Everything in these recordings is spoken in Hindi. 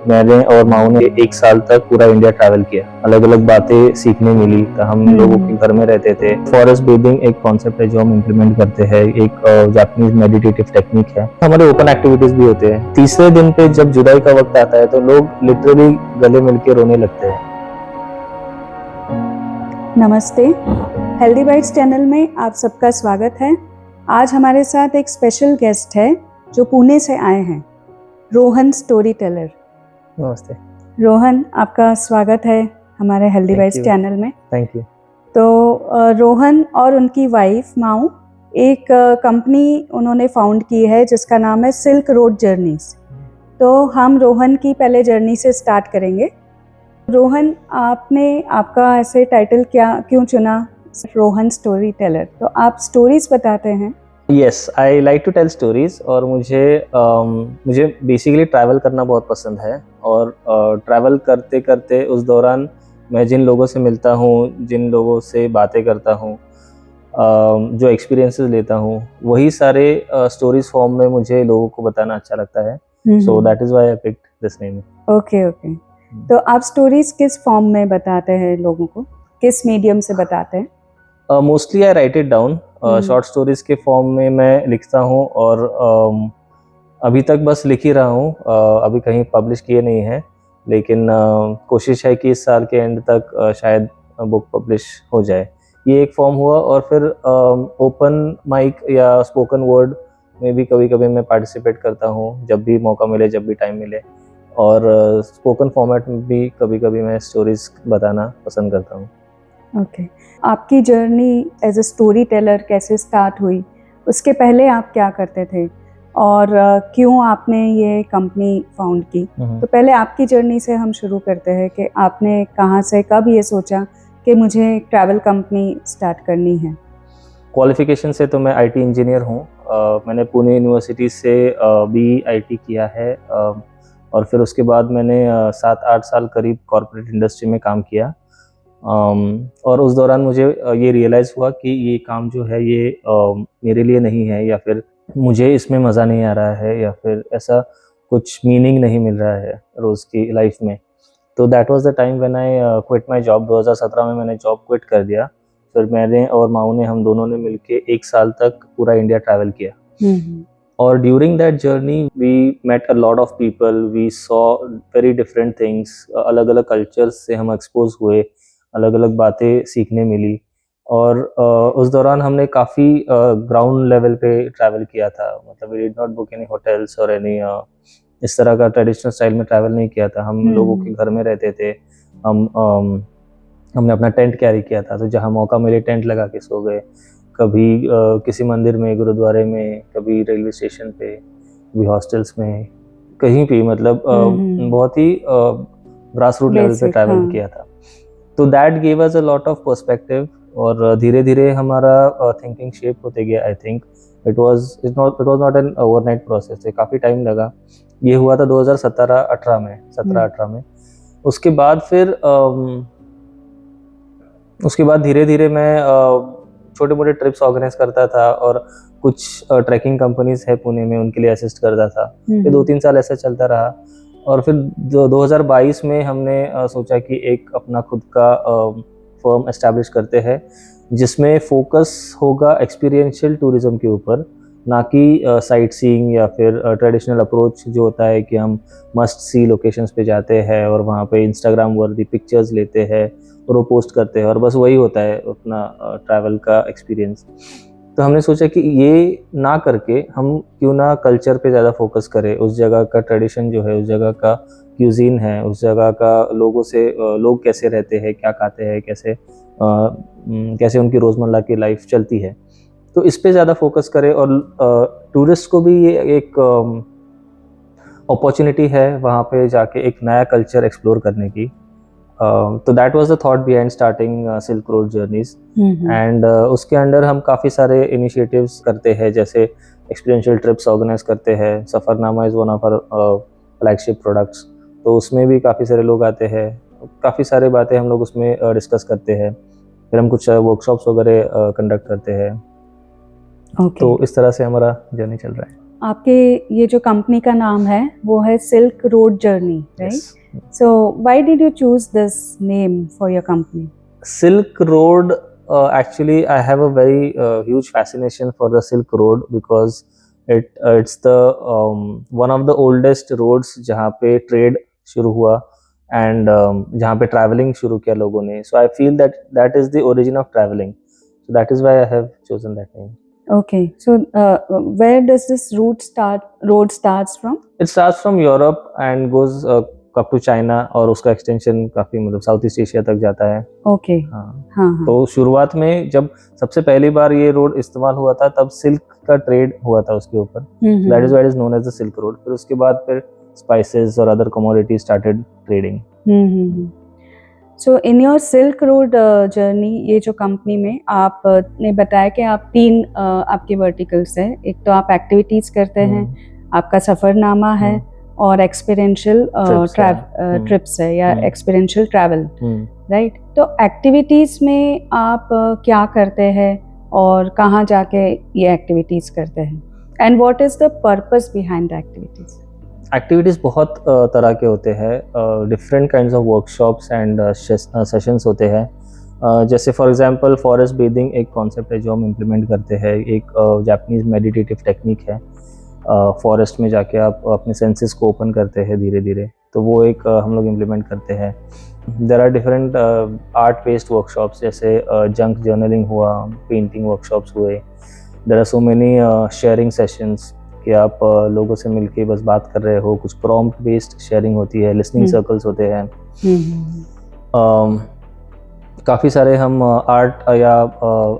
मैंने और माऊ ने 1 साल तक पूरा इंडिया ट्रैवल किया। अलग अलग बातें सीखने मिली। हम लोगों के घर में रहते थे। फॉरेस्ट ब्रीदिंग एक कॉन्सेप्ट है जो हम इम्प्लीमेंट करते हैं। एक जापानीज मेडिटेटिव टेक्निक है। हमारे ओपन एक्टिविटीज भी होते हैं। तीसरे दिन पे जब जुदाई का वक्त आता है तो लोग लिटरली गले मिलके रोने लगते हैं। नमस्ते, हेल्दी बाइट्स चैनल में आप सबका स्वागत है। आज हमारे साथ एक स्पेशल गेस्ट है जो पुणे से आए हैं, रोहन स्टोरी टेलर। नमस्ते। रोहन, आपका स्वागत है हमारे हेल्दी बाइट्स चैनल में। Thank you. तो रोहन और उनकी वाइफ माऊ एक कंपनी उन्होंने फाउंड की है जिसका नाम है सिल्क रोड जर्नीज। तो हम रोहन की पहले जर्नी से स्टार्ट करेंगे। रोहन, आपने आपका ऐसे टाइटल क्यों चुना, रोहन स्टोरी टेलर? तो आप स्टोरीज बताते हैं। Yes, I like to tell stories. और मुझे बेसिकली ट्रैवल करना बहुत पसंद है। और ट्रैवल करते करते उस दौरान मैं जिन लोगों से मिलता हूँ, जिन लोगों से बातें करता हूँ, जो एक्सपीरियंसेस लेता हूँ, वही सारे स्टोरीज फॉर्म में मुझे लोगों को बताना अच्छा लगता है। So that is why I picked this name. Okay. तो आप स्टोरीज किस फॉर्म में बताते हैं लोगों को, किस मीडियम से बताते हैं? Mostly I right it down. Short stories के फॉर्म में मैं लिखता हूँ। और अभी तक बस लिख ही रहा हूँ। अभी कहीं पब्लिश किए नहीं है, लेकिन कोशिश है कि इस साल के एंड तक शायद बुक पब्लिश हो जाए। ये एक फॉर्म हुआ। और फिर ओपन माइक या स्पोकन वर्ड में भी कभी कभी मैं पार्टिसिपेट करता हूँ, जब भी मौका मिले, जब भी टाइम मिले। और स्पोकन फॉर्मेट में भी कभी कभी मैं स्टोरीज बताना पसंद करता हूँ। ओके। आपकी journey as a story teller कैसे स्टार्ट हुई? उसके पहले आप क्या करते थे और क्यों आपने ये कंपनी फाउंड की? तो पहले आपकी जर्नी से हम शुरू करते हैं कि आपने कहाँ से, कब ये सोचा कि मुझे ट्रैवल कंपनी स्टार्ट करनी है? क्वालिफिकेशन से तो मैं आईटी इंजीनियर हूँ। मैंने पुणे यूनिवर्सिटी से BE IT किया है। और फिर उसके बाद मैंने 7-8 साल करीब कॉर्पोरेट इंडस्ट्री में काम किया। और उस दौरान मुझे ये रियलाइज़ हुआ कि ये काम जो है ये मेरे लिए नहीं है, या फिर मुझे इसमें मज़ा नहीं आ रहा है, या फिर ऐसा कुछ मीनिंग नहीं मिल रहा है रोज़ की लाइफ में। तो that was the time when I quit my job. 2017 में मैंने जॉब क्विट कर दिया। फिर मैंने और माऊ ने, हम दोनों ने मिलके 1 साल तक पूरा इंडिया ट्रैवल किया। और during that journey we met a lot of people, we saw very different things. अलग अलग कल्चर्स से हम एक्सपोज हुए, अलग अलग बातें सीखने मिली। और उस दौरान हमने काफ़ी ग्राउंड लेवल पे ट्रैवल किया था। मतलब we did not book any hotels और एनी इस तरह का ट्रेडिशनल स्टाइल में ट्रैवल नहीं किया था। हम लोगों के घर में रहते थे। हमने अपना टेंट कैरी किया था, तो जहाँ मौका मिले टेंट लगा के सो गए। कभी किसी मंदिर में, गुरुद्वारे में, कभी रेलवे स्टेशन पे, कभी हॉस्टल्स में, कहीं भी। मतलब बहुत ही ग्रास रूट लेवल पे ट्रैवल किया था। तो that gave us a lot of perspective. और धीरे धीरे हमारा थिंकिंग शेप होते गया। I think it was not an overnight process. काफ़ी टाइम लगा। ये हुआ था 2017-18 में, 17-18 में। उसके बाद धीरे धीरे मैं छोटे मोटे ट्रिप्स ऑर्गेनाइज करता था। और कुछ ट्रैकिंग कंपनीज है पुणे में, उनके लिए असिस्ट करता था। फिर 2-3 साल ऐसा चलता रहा। और फिर 2022 में हमने सोचा कि एक अपना खुद का फर्म एस्टैब्लिश करते हैं, जिसमें फोकस होगा एक्सपीरियंशियल टूरिज्म के ऊपर, ना कि साइट सीइंग या फिर ट्रेडिशनल अप्रोच जो होता है कि हम मस्ट सी लोकेशंस पे जाते हैं और वहाँ पे इंस्टाग्राम वर्दी पिक्चर्स लेते हैं और वो पोस्ट करते हैं, और बस वही होता है अपना ट्रैवल का एक्सपीरियंस। तो हमने सोचा कि ये ना करके हम क्यों ना कल्चर पे ज़्यादा फोकस करें। उस जगह का ट्रेडिशन जो है, उस जगह का क्यूजीन है, उस जगह का लोगों से लोग कैसे रहते हैं, क्या खाते हैं, कैसे उनकी रोज़मर्रा की लाइफ चलती है, तो इस पे ज़्यादा फोकस करें। और टूरिस्ट को भी ये एक अपॉर्चुनिटी है वहाँ पे जाके एक नया कल्चर एक्सप्लोर करने की। तो that was the thought behind starting silk road journeys. And उसके अंडर हम काफ़ी सारे इनिशिएटिव्स करते हैं, जैसे एक्सपीरियंशियल ट्रिप्स ऑर्गेनाइज करते हैं। Safarnama is one of our flagship products. तो उसमें भी काफ़ी सारे लोग आते हैं, काफ़ी सारी बातें हम लोग उसमें डिस्कस करते हैं। फिर हम कुछ वर्कशॉप्स वगैरह कंडक्ट करते हैं। तो इस तरह से हमारा जर्नी चल रहा है। आपके ये जो कंपनी का नाम है वो है silk road journey, right? Yes. So why did you choose this name for your company? Silk Road, actually, I have a very huge fascination for the Silk Road because it's the one of the oldest roads जहाँ पे trade शुरू हुआ and जहाँ पे traveling शुरू किया लोगों ने. So I feel that that is the origin of traveling. So that is why I have chosen that name. Okay, so where does this road starts from? It starts from Europe and goes up to China और उसका extension काफी मतलब साउथ ईस्ट एशिया तक जाता है. Okay. हाँ. हाँ. तो शुरुआत में जब सबसे पहली बार ये रोड इस्तेमाल हुआ था तब सिल्क का ट्रेड हुआ था उसके ऊपर. That is why it is known as the silk road. फिर उसके बाद फिर स्पाइसेस और other commodities started trading. So in your silk road journey, ये जो कंपनी में आपने बताया कि आप 3 आपके वर्टिकल्स है. एक तो आप एक्टिविटीज करते हैं, आपका सफरनामा है और एक्सपीरियंशियल ट्रिप्स है या एक्सपीरियंशियल ट्रैवल, राइट? तो एक्टिविटीज में आप क्या करते हैं और कहाँ जाके ये एक्टिविटीज करते हैं, and what is the purpose behind the activities? Activities बहुत तरह के होते हैं. Different kinds of workshops and sessions होते हैं. जैसे फॉर एग्जांपल फॉरेस्ट बेदिंग एक कॉन्सेप्ट है जो हम इम्प्लीमेंट करते हैं. एक जापानीज मेडिटेटिव टेक्निक है. फॉरेस्ट में जाके आप अपने सेंसेस को ओपन करते हैं धीरे धीरे, तो वो एक हम लोग इम्प्लीमेंट करते हैं. There are different art based workshops, जैसे जंक जर्नलिंग हुआ, पेंटिंग वर्कशॉप्स हुए. There are so many sharing sessions कि आप लोगों से मिलके बस बात कर रहे हो. कुछ प्रॉम्प्ट बेस्ड शेयरिंग होती है, लिसनिंग सर्कल्स होते हैं. काफ़ी सारे हम आर्ट या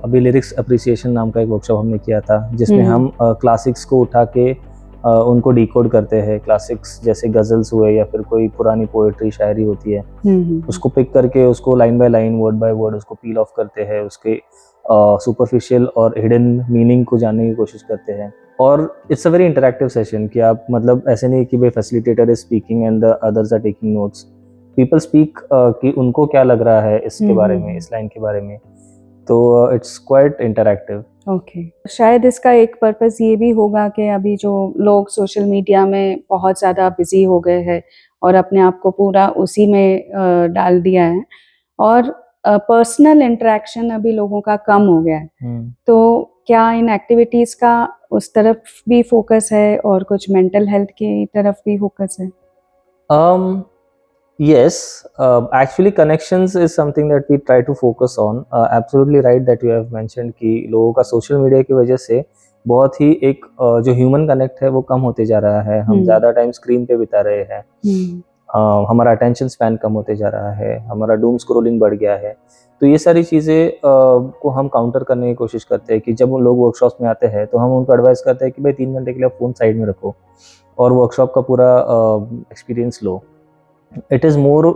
अभी लिरिक्स अप्रिसिएशन नाम का एक वर्कशॉप हमने किया था जिसमें हम क्लासिक्स को उठा के उनको डिकोड करते हैं. क्लासिक्स जैसे गज़ल्स हुए या फिर कोई पुरानी पोएट्री शायरी होती है, उसको पिक करके उसको line by line word by word उसको पील ऑफ करते हैं. उसके सुपरफिशियल और हिडन मीनिंग को जानने की कोशिश करते हैं. और it's a very interactive session कि आप मतलब ऐसे नहीं कि भाई facilitator is speaking and the others are taking notes. People speak कि उनको क्या लग रहा है इसके बारे में, इस लाइन के बारे में. तो इट्स क्वाइट इंटरैक्टिव. ओके. शायद इसका एक पर्पस ये भी होगा कि अभी जो लोग सोशल मीडिया में बहुत ज़्यादा बिजी हो गए हैं और अपने आप को पूरा उसी में डाल दिया है और पर्सनल इंटरेक्शन अभी लोगों का कम हो गया है. तो क्या इन एक्टिविटीज़ का उस तरफ भी फोकस है और कुछ मेंटल हेल्थ की तरफ भी फोकस है? Yes, actually connections is something that we try to focus on. Absolutely right that you have mentioned कि लोगों का सोशल मीडिया की वजह से बहुत ही एक जो ह्यूमन कनेक्ट है वो कम होते जा रहा है. हम ज़्यादा टाइम स्क्रीन पे बिता रहे हैं. हमारा अटेंशन स्पैन कम होते जा रहा है. हमारा डूम स्क्रोलिंग बढ़ गया है. तो ये सारी चीज़ें को हम काउंटर करने की कोशिश करते हैं कि जब उन लोग वर्कशॉप में आते हैं तो हम उनको एडवाइस करते हैं कि भाई 3 घंटे के लिए फ़ोन साइड में रखो और वर्कशॉप का पूरा experience low. It is more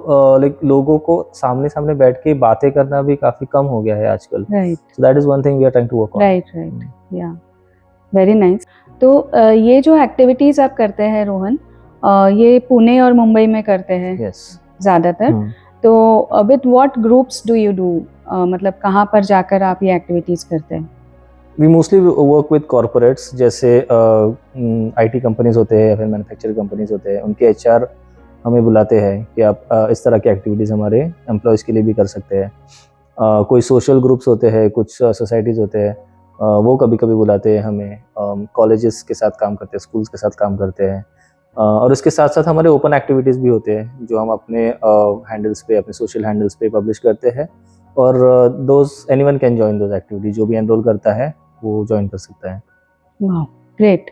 like लोगों को सामने सामने बैठ के बातें करना भी काफ़ी कम हो गया है आजकल. Right. So that is one thing we are trying to work on. Right. Yeah very nice. तो ये जो एक्टिविटीज़ आप करते हैं रोहन, ये पुणे और मुंबई में करते हैं ज़्यादातर. तो with what groups do you do, मतलब कहाँ पर जाकर आप ये एक्टिविटीज़ करते हैं? We mostly work with corporates, जैसे IT कंपनीज होते हैं या फिर मैन्युफैक्चरिंग कंपनीज होते हैं. उनके HR हमें बुलाते हैं कि आप इस तरह की एक्टिविटीज़ हमारे एम्प्लॉयज़ के लिए भी कर सकते हैं. कोई सोशल ग्रुप्स होते हैं, कुछ सोसाइटीज़ होते हैं, वो कभी कभी बुलाते हैं हमें. कॉलेजेस के साथ काम करते हैं, स्कूल्स के साथ काम करते हैं. और इसके साथ साथ हमारे ओपन एक्टिविटीज़ भी होते हैं जो हम अपने हैंडल्स पे, अपने सोशल हैंडल्स पे पब्लिश करते हैं. और anyone can join those activities. जो भी एनरोल करता है वो ज्वाइन कर सकता है. वाह, ग्रेट.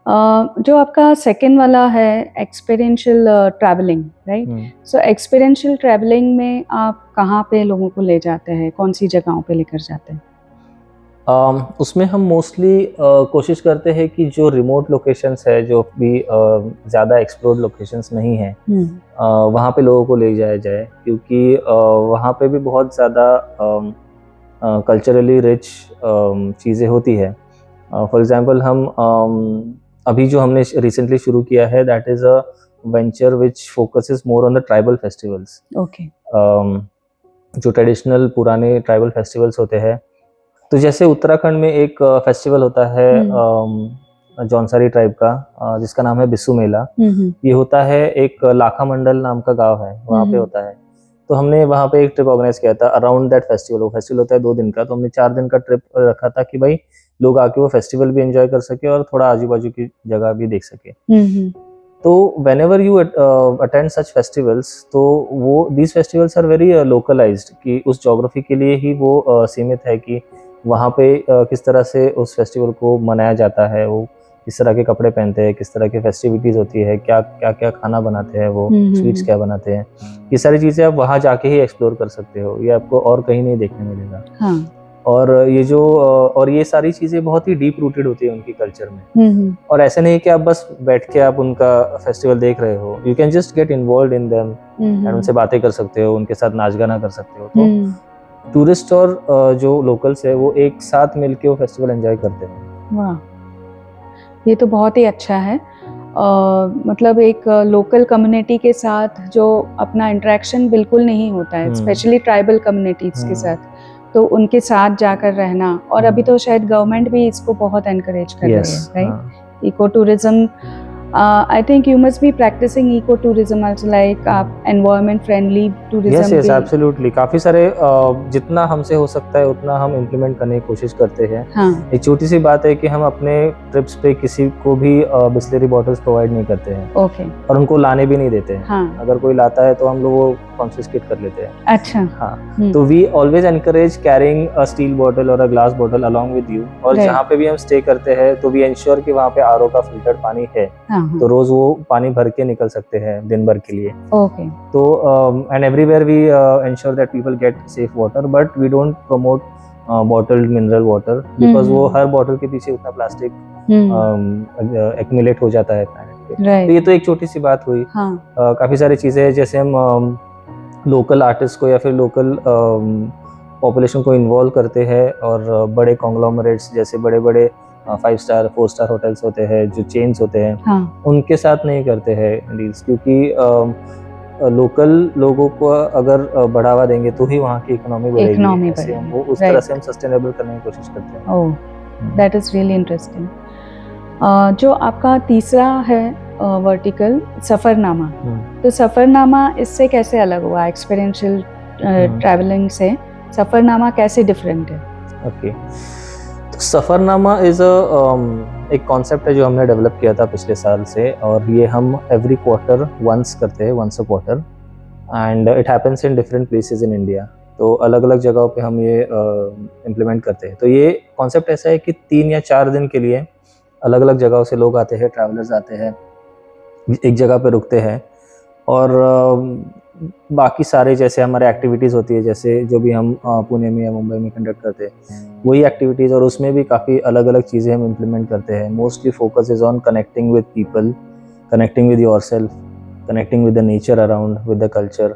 जो आपका सेकेंड वाला है एक्सपीरियंशियल ट्रैवलिंग, राइट? सो एक्सपीरियंशियल ट्रैवलिंग में आप कहाँ पे लोगों को ले जाते हैं, कौन सी जगहों पे लेकर जाते हैं? उसमें हम मोस्टली कोशिश करते हैं कि जो रिमोट लोकेशंस है, जो भी ज़्यादा एक्सप्लोर्ड लोकेशंस नहीं हैं, वहाँ पे लोगों को ले जाया जाए. क्योंकि वहाँ पे भी बहुत ज़्यादा कल्चरली रिच चीज़ें होती है. फॉर एग्जांपल हम अभी जो हमने रिसेंटली शुरू किया है, that is a venture which focuses more on the tribal festivals. Okay. जो ट्रेडिशनल पुराने ट्राइबल फेस्टिवल्स होते हैं, तो जैसे उत्तराखंड में एक फेस्टिवल होता है जौनसारी ट्राइब का, जिसका नाम है बिस्सू मेला। ये होता है एक लाखा मंडल नाम का गांव है, वहाँ पे होता है। तो हमने वहाँ पे एक ट्रिप ऑर्गेनाइज किया था अराउंड दैट फेस्टिवल। वो फेस्टिवल होता है 2 दिन का, तो हमने 4 दिन का ट्रिप रखा था कि भाई लोग आके वो फेस्टिवल भी एंजॉय कर सके और थोड़ा आजू बाजू की जगह भी देख सके। तो whenever you attend such festivals, तो वो these festivals are very localized, कि उस ज्योग्राफी के लिए ही वो सीमित है कि वहाँ पे किस तरह से उस फेस्टिवल को मनाया जाता है, वो किस तरह के कपड़े पहनते हैं, किस तरह की फेस्टिविटीज़ होती है, क्या क्या क्या खाना बनाते हैं, वो स्वीट्स क्या बनाते हैं, ये सारी चीज़ें आप वहाँ जाके ही एक्सप्लोर कर सकते हो, ये आपको और कहीं नहीं देखने मिलेगा। हाँ। और ये जो और ये सारी चीज़ें बहुत ही डीप रूटेड होती है उनकी कल्चर में। और ऐसे नहीं कि आप बस बैठ के आप उनका फेस्टिवल देख रहे हो, you can just get involve in them and उनसे बातें कर सकते हो, उनके साथ नाच गाना कर सकते हो। तो टूरिस्ट और जो लोकल्स है वो एक साथ मिलके वो फेस्टिवल एंजॉय करते हैं। वाह, ये तो बहुत ही अच्छा है। मतलब एक लोकल कम्युनिटी के साथ जो अपना इंटरेक्शन बिल्कुल नहीं होता है, स्पेशली ट्राइबल कम्युनिटीज के साथ, तो उनके साथ जाकर रहना। और अभी तो शायद गवर्नमेंट भी इसको बहुत एनकरेज कर रही है, right? Eco tourism, I think you must be practising eco tourism also, like आप environment friendly tourism. Yes, absolutely. काफी सारे जितना हमसे हो सकता है उतना हम इम्प्लीमेंट करने की कोशिश करते हैं। हाँ। एक छोटी सी बात है कि हम अपने ट्रिप्स पे किसी को भी बिस्लरी बॉटल्स प्रोवाइड नहीं करते हैं। ओके। और उनको लाने भी नहीं देते हैं। हाँ। अगर कोई लाता है तो हम लोग वो कॉन्फिस्केट कर लेते हैं। अच्छा। हाँ। तो we always encourage carrying a steel bottle और a glass bottle along with you. और जहाँ पे भी हम स्टे करते हैं तो वी इंश्योर कि वहाँ पे आरओ का फिल्टर्ड पानी है। तो रोज वो पानी भर के निकल सकते हैं दिन भर के लिए। ओके। तो and everywhere we ensure that people get safe water, but we don't promote bottled mineral water, because वो हर बॉटल के पीछे उतना प्लास्टिक एक्यूमुलेट हो जाता है प्लैनेट पे। तो ये तो एक छोटी सी बात हुई। काफी सारी चीजें हैं, जैसे हम लोकल आर्टिस्ट को या फिर लोकल पॉपुलेशन को इन्वॉल्व करते हैं, और बड़े कॉन्ग्लोमरेट्स जैसे बड़े बड़े 5 स्टार 4 स्टार होटल्स होते हैं, जो चेन्स होते हैं, उनके साथ नहीं करते हैं डील्स, क्योंकि लोकल लोगों को अगर बढ़ावा देंगे तो ही वहाँ की इकोनॉमी बढ़ेगी। ऐसे वो उस तरह से हम सस्टेनेबल करने की कोशिश करते हैं। ओह, दैट इज रियली इंटरेस्टिंग। जो आपका तीसरा है वर्टिकल, सफरनामा, तो सफरनामा इससे कैसे अलग हुआ? एक्सपीरियंशियल ट्रैवलिंग से सफरनामा कैसे डिफरेंट है? ओके, तो सफरनामा इज एक कॉन्सेप्ट है जो हमने डेवलप किया था पिछले साल से, और ये हम एवरी क्वार्टर वंस करते हैं, once a quarter, and it happens in different places in India. तो अलग अलग जगहों पे हम ये इम्प्लीमेंट करते हैं। तो ये कॉन्सेप्ट ऐसा है कि 3 या 4 दिन के लिए अलग अलग जगहों से लोग आते हैं, ट्रैवलर्स आते हैं, एक जगह पे रुकते हैं, और बाकी सारे जैसे हमारे एक्टिविटीज़ होती है, जैसे जो भी हम पुणे में या मुंबई में कंडक्ट करते हैं वही एक्टिविटीज़, और उसमें भी काफ़ी अलग अलग चीज़ें हम इम्प्लीमेंट करते हैं। Mostly focus is on connecting with people, connecting with yourself, connecting with the nature around, with the culture.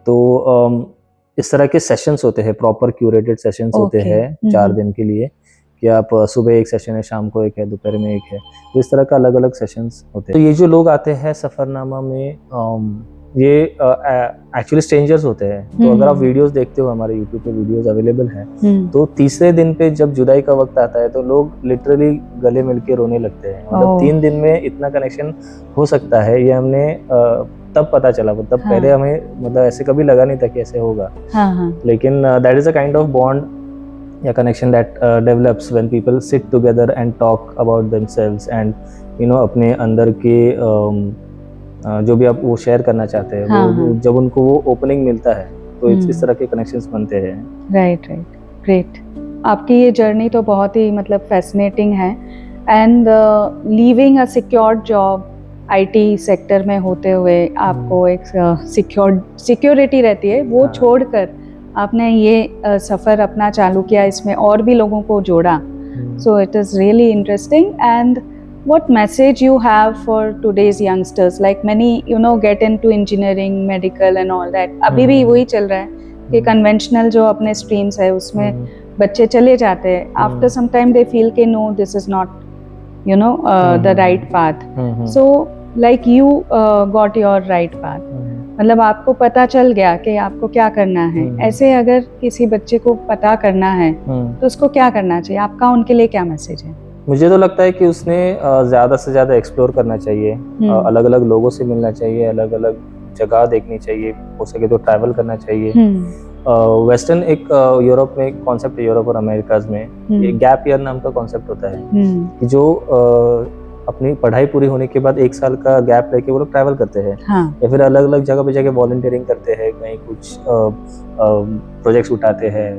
तो इस तरह के सेशंस होते हैं, प्रॉपर क्यूरेटेड सेशंस होते हैं 4 दिन के लिए, कि आप सुबह एक सेशन है, शाम को एक है, दोपहर में एक है, तो इस तरह का अलग अलग सेशंस होते हैं। तो ये जो लोग आते हैं सफरनामा में, ये एक्चुअली स्ट्रेंजर्स होते हैं। तो अगर आप वीडियोस देखते हो, हमारे यूट्यूब पे वीडियोस अवेलेबल हैं, तो तीसरे दिन पे जब जुदाई का वक्त आता है तो लोग लिटरली गले मिलके रोने लगते हैं। मतलब 3 दिन में इतना कनेक्शन हो सकता है, ये हमने तब पता चला। तब पहले हमें मतलब ऐसे कभी लगा नहीं था कि ऐसे होगा। लेकिन that is a kind of bond या connection that develops when people sit together and talk about themselves, and अपने अंदर के जो भी आप वो शेयर करना चाहते हैं, वो जब उनको वो ओपनिंग मिलता है तो इस तरह के कनेक्शंस बनते हैं। Right, great. आपकी ये जर्नी तो बहुत ही मतलब फैसिनेटिंग है, and leaving a secured job IT sector में होते हुए आपको एक सिक्योरिटी रहती है, वो छोड़कर आपने ये सफ़र अपना चालू किया, इसमें और भी लोगों को जोड़ा। So it is really interesting. And what message you have for today's youngsters, like many get into engineering, medical and all that, अभी भी वही चल रहा है कि conventional जो अपने streams है उसमें बच्चे चले जाते हैं, after some time they feel कि no, this is not the right path. So like you got your right path, मतलब आपको पता चल गया कि आपको क्या करना है। ऐसे अगर किसी बच्चे को पता करना है तो उसको क्या करना चाहिए? आपका उनके लिए क्या मैसेज है? मुझे तो लगता है कि उसने ज़्यादा से ज़्यादा एक्सप्लोर करना चाहिए, अलग अलग लोगों से मिलना चाहिए, अलग अलग जगह देखनी चाहिए, हो सके तो ट्रैवल करना चाहिए। वेस्टर्न एक यूरोप में एक कॉन्सेप्ट है, यूरोप और अमेरिकाज में ये गैप ईयर नाम का कॉन्सेप्ट होता है कि जो अपनी पढ़ाई पूरी होने के बाद 1 साल का गैप लेके वो लोग ट्रैवल करते हैं, या फिर अलग अलग जगह पे जाके वॉलंटियरिंग करते हैं, कहीं कुछ प्रोजेक्ट्स उठाते हैं,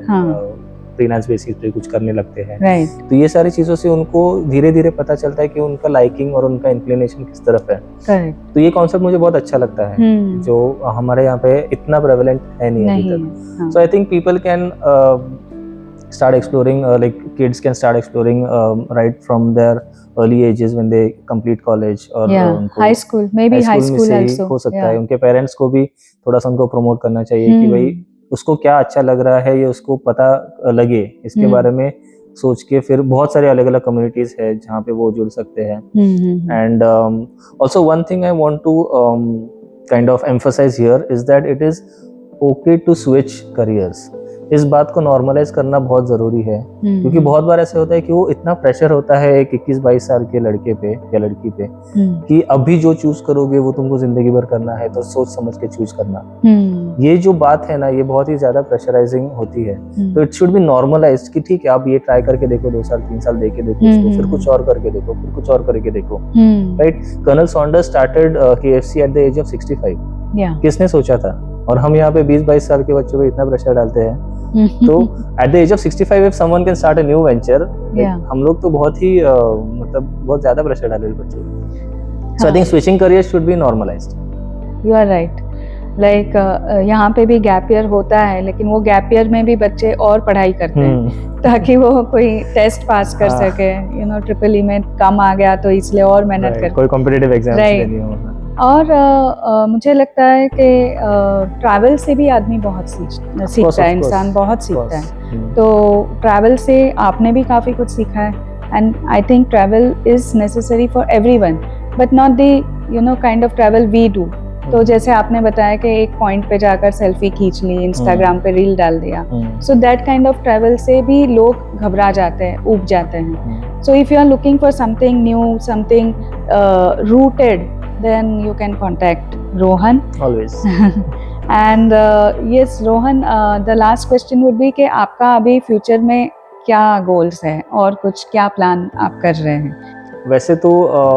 फ्रीलांस बेसिस पे कुछ करने लगते हैं। तो ये सारी चीज़ों से उनको धीरे धीरे पता चलता है कि उनका लाइकिंग और उनका इंक्लिनेशन किस तरफ है। तो ये कॉन्सेप्ट मुझे बहुत अच्छा लगता है, जो हमारे यहाँ पे इतना प्रेवलेंट है नहीं अभी तक। So I think people can start exploring, like kids can start exploring right from their early ages when they complete college or high school, maybe high school also हो सकता है। उनके पेरेंट्स को भी थोड़ा सा उनको प्रमोट करना चाहिए कि भाई उसको क्या अच्छा लग रहा है, ये उसको पता लगे, इसके बारे में सोच के फिर बहुत सारे अलग अलग कम्युनिटीज है जहाँ पे वो जुड़ सकते हैं। And also one thing I want to kind of emphasize here is that it is okay to switch careers. इस बात को नॉर्मलाइज करना बहुत जरूरी है, क्योंकि बहुत बार ऐसे होता है कि वो इतना प्रेशर होता है एक 21-22 साल के लड़के पे या लड़की पे कि अभी जो चूज करोगे वो तुमको जिंदगी भर करना है, तो सोच समझ के चूज करना। ये जो बात है ना, ये बहुत ही ज्यादा प्रेशराइजिंग होती है। तो इट शुड बी नॉर्मलाइज्ड कि ठीक है, आप ये ट्राई करके देखो, 2 साल 3 साल देके देखो उसको, फिर कुछ और करके देखो, फिर कुछ और करके देखो, right. Colonel Sanders started KFC at the age of 65। किसने सोचा था? और हम यहाँ पे 20-22 साल के बच्चों पे इतना प्रेशर डालते हैं। तो at the age of 65 if someone can start a new venture, हम लोग तो बहुत ही मतलब बहुत ज्यादा प्रेशर डाल रहे हैं बच्चों पे। So I think switching career should be normalised. You are right. Like यहाँ पे भी गैप ईयर होता है, लेकिन वो गैप ईयर में भी बच्चे और पढ़ाई करते हैं ताकि वो कोई टेस्ट पास कर सके। यू नो, ट्रिपल ई में कम आ गया तो इसलिए और मेहनत कर, कोई कॉम्पिटिटिव एग्जाम देनी हो। और मुझे लगता है कि ट्रैवल से भी आदमी बहुत सीखता है, इंसान बहुत सीखता है। तो ट्रैवल से आपने भी काफ़ी कुछ सीखा है, and I think travel is necessary for everyone, but not the you know kind of travel we do. तो जैसे आपने बताया कि एक पॉइंट पे जाकर सेल्फी खींच ली, इंस्टाग्राम पे रील डाल दिया, so that kind of travel से भी लोग घबरा जाते हैं, ऊब जाते हैं। So if you are looking for something new, something rooted, then you can contact Rohan always. And yes Rohan, the last question would be कि आपका अभी फ्यूचर में क्या गोल्स है और कुछ क्या प्लान आप कर रहे हैं? वैसे तो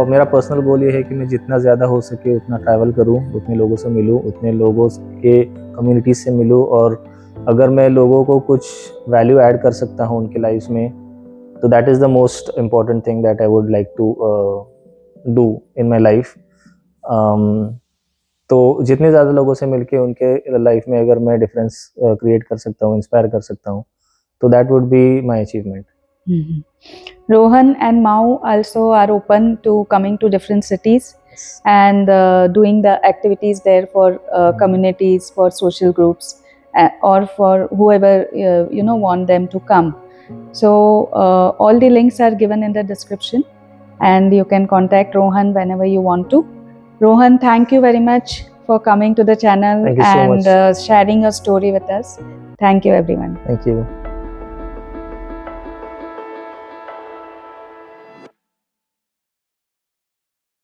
मेरा पर्सनल गोल ये है कि मैं जितना ज़्यादा हो सके उतना ट्रैवल करूं, उतने लोगों से मिलूं, उतने लोगों के कम्युनिटी से मिलूं, और अगर मैं लोगों को कुछ वैल्यू ऐड कर सकता हूं उनके लाइफ में, तो that is the most important thing that I would like to do in my life. तो जितने ज़्यादा लोगों से मिलके उनके लाइफ में अगर मैं डिफरेंस क्रिएट कर सकता हूँ, इंस्पायर कर सकता हूँ, तो that would be my achievement. Rohan and Mau also are open to coming to different cities and doing the activities there for communities, for social groups, or for whoever you know want them to come. So all the links are given in the description, and you can contact Rohan whenever you want to. Rohan, thank you very much for coming to the channel and sharing your story with us. Thank you, everyone. Thank you.